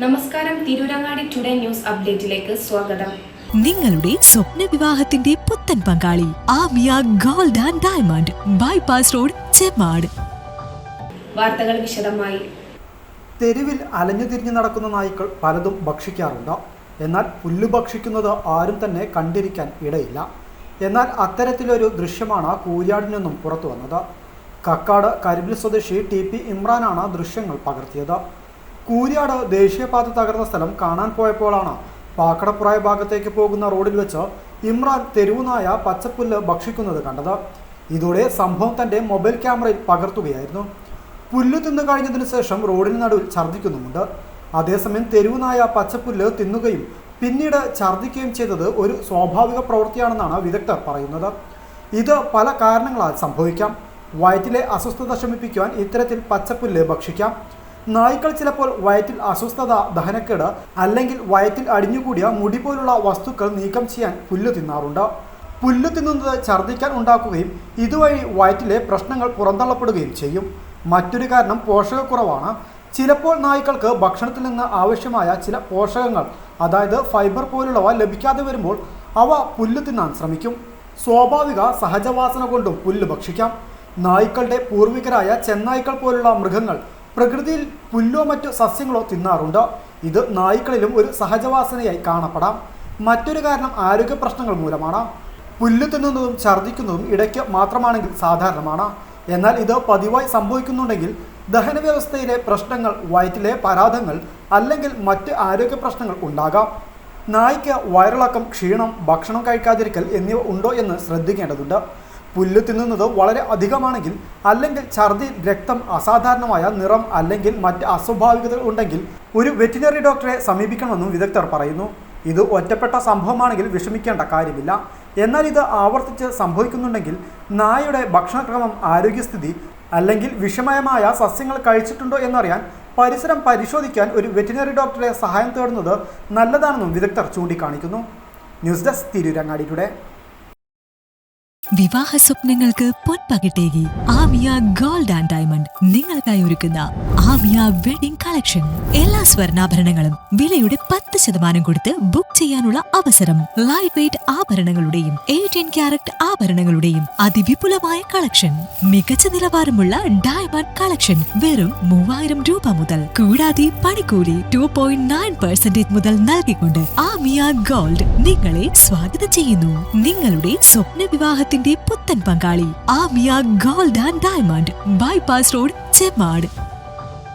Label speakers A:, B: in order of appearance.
A: നമസ്കാരം. Tirurangadi today news അപ്ഡേറ്റിലേക്ക് സ്വാഗതം.
B: നിങ്ങളുടെ സ്വപ്ന വിവാഹത്തിന്റെ പുത്തൻ പങ്കാളി Aamiya gold and diamond bypass road, Chemmad.
A: വാർത്തകൾ വിശദമായി.
C: തെരുവിൽ അലഞ്ഞുതിരിഞ്ഞു നടക്കുന്ന നായ്ക്കൾ പലതും ഭക്ഷിക്കാറുണ്ട്. എന്നാൽ പുല്ല് ഭക്ഷിക്കുന്നത് ആരും തന്നെ കണ്ടിരിക്കാൻ ഇടയില്ല. എന്നാൽ അത്തരത്തിലൊരു ദൃശ്യമാണ് കൂരിയാടിൽ നിന്നും പുറത്തു വന്നത്. കക്കാട് കരിമ്പിൽ സ്വദേശി TP ഇമ്രാനാണ് ദൃശ്യങ്ങൾ പകർത്തിയത്. കൂരിയാട് ദേശീയപാത തകർന്ന സ്ഥലം കാണാൻ പോയപ്പോഴാണ് പാക്കടപ്പുറായ ഭാഗത്തേക്ക് പോകുന്ന റോഡിൽ വെച്ച് ഇമ്രാൻ തെരുവുനായ പച്ചപ്പുല്ല് ഭക്ഷിക്കുന്നത് കണ്ടത്. ഇതോടെ സംഭവം തൻ്റെ മൊബൈൽ ക്യാമറയിൽ പകർത്തുകയായിരുന്നു. പുല്ല് തിന്നു കഴിഞ്ഞതിന് ശേഷം റോഡിന് നടുവിൽ ഛർദ്ദിക്കുന്നുമുണ്ട്. അതേസമയം തെരുവുനായ പച്ചപ്പുല്ല് തിന്നുകയും പിന്നീട് ഛർദ്ദിക്കുകയും ചെയ്തത് ഒരു സ്വാഭാവിക പ്രവൃത്തിയാണെന്നാണ് വിദഗ്ധർ പറയുന്നത്. ഇത് പല കാരണങ്ങളാൽ സംഭവിക്കാം. വയറ്റിലെ അസ്വസ്ഥത ശമിപ്പിക്കുവാൻ ഇത്തരത്തിൽ പച്ചപ്പുല്ല് ഭക്ഷിക്കാം. നായ്ക്കൾ ചിലപ്പോൾ വയറ്റിൽ അസ്വസ്ഥത, ദഹനക്കേട് അല്ലെങ്കിൽ വയറ്റിൽ അടിഞ്ഞുകൂടിയ മുടി പോലുള്ള വസ്തുക്കൾ നീക്കം ചെയ്യാൻ പുല്ല് തിന്നാറുണ്ട്. പുല്ല് തിന്നുന്നത് ഛർദ്ദിക്കാൻ ഉണ്ടാക്കുകയും ഇതുവഴി വയറ്റിലെ പ്രശ്നങ്ങൾ പുറന്തള്ളപ്പെടുകയും ചെയ്യും. മറ്റൊരു കാരണം പോഷകക്കുറവാണ്. ചിലപ്പോൾ നായ്ക്കൾക്ക് ഭക്ഷണത്തിൽ നിന്ന് ആവശ്യമായ ചില പോഷകങ്ങൾ, അതായത് ഫൈബർ പോലുള്ളവ ലഭിക്കാതെ വരുമ്പോൾ അവ പുല്ല് തിന്നാൻ ശ്രമിക്കും. സ്വാഭാവിക സഹജവാസന കൊണ്ടും പുല്ല് ഭക്ഷിക്കാം. നായ്ക്കളുടെ പൂർവികരായ ചെന്നായ്ക്കൾ പോലുള്ള മൃഗങ്ങൾ പ്രകൃതിയിൽ പുല്ലോ മറ്റു സസ്യങ്ങളോ തിന്നാറുണ്ട്. ഇത് നായ്ക്കളിലും ഒരു സഹജവാസനയായി കാണപ്പെടാം. മറ്റൊരു കാരണം ആരോഗ്യ പ്രശ്നങ്ങൾ മൂലമാണ്. പുല്ല് തിന്നുന്നതും ഛർദ്ദിക്കുന്നതും ഇടയ്ക്ക് മാത്രമാണെങ്കിൽ സാധാരണമാണ്. എന്നാൽ ഇത് പതിവായി സംഭവിക്കുന്നുണ്ടെങ്കിൽ ദഹന വ്യവസ്ഥയിലെ പ്രശ്നങ്ങൾ, വയറ്റിലെ പരാതങ്ങൾ അല്ലെങ്കിൽ മറ്റ് ആരോഗ്യ പ്രശ്നങ്ങൾ ഉണ്ടാകാം. നായ്ക്ക് വയറിളക്കം, ക്ഷീണം, ഭക്ഷണം കഴിക്കാതിരിക്കൽ എന്നിവ ഉണ്ടോ എന്ന് ശ്രദ്ധിക്കേണ്ടതുണ്ട്. പുല്ല് തിന്നുന്നത് വളരെ അധികമാണെങ്കിൽ അല്ലെങ്കിൽ ഛർദി, രക്തം, അസാധാരണമായ നിറം അല്ലെങ്കിൽ മറ്റ് അസ്വാഭാവികതകൾ ഉണ്ടെങ്കിൽ ഒരു വെറ്റിനറി ഡോക്ടറെ സമീപിക്കണമെന്നും വിദഗ്ധർ പറയുന്നു. ഇത് ഒറ്റപ്പെട്ട സംഭവമാണെങ്കിൽ വിഷമിക്കേണ്ട കാര്യമില്ല. എന്നാൽ ഇത് ആവർത്തിച്ച് സംഭവിക്കുന്നുണ്ടെങ്കിൽ നായയുടെ ഭക്ഷണക്രമം, ആരോഗ്യസ്ഥിതി അല്ലെങ്കിൽ വിഷമയമായ സസ്യങ്ങൾ കഴിച്ചിട്ടുണ്ടോ എന്നറിയാൻ പരിസരം പരിശോധിക്കാൻ ഒരു വെറ്റിനറി ഡോക്ടറെ സഹായം തേടുന്നത് നല്ലതാണെന്നും വിദഗ്ധർ ചൂണ്ടിക്കാണിക്കുന്നു. News desk, Tirurangadi today.
B: വിവാഹ സ്വപ്നങ്ങൾക്ക് പൊൻപകിട്ടേകി ആമിയ ഗോൾഡ് ആൻഡ് ഡയമണ്ട് നിങ്ങൾക്കായി ഒരുക്കുന്ന ആമിയ വെഡിംഗ് കളക്ഷൻ. എല്ലാ സ്വർണ്ണാഭരണങ്ങളും വിലയുടെ 10% കൊടുത്ത് ബുക്ക് ചെയ്യാനുള്ള അവസരം. ലൈറ്റ് വെയ്റ്റ് ആഭരണങ്ങളുടെയും 18 ക്യാരറ്റ് ആഭരണങ്ങളുടെയും അതിവിപുലമായ കളക്ഷൻ. മികച്ച നിലവാരമുള്ള ഡയമണ്ട് കളക്ഷൻ വെറും 3000 രൂപ മുതൽ. കൂടാതെ പണിക്കൂലി 2.9% മുതൽ നൽകിക്കൊണ്ട് ആമിയ ഗോൾഡ് നിങ്ങളെ സ്വാഗതം ചെയ്യുന്നു. നിങ്ങളുടെ സ്വപ്ന വിവാഹത്തിന്റെ പുത്തൻ പങ്കാളി Aamiya gold and diamond bypass road, Chemmad.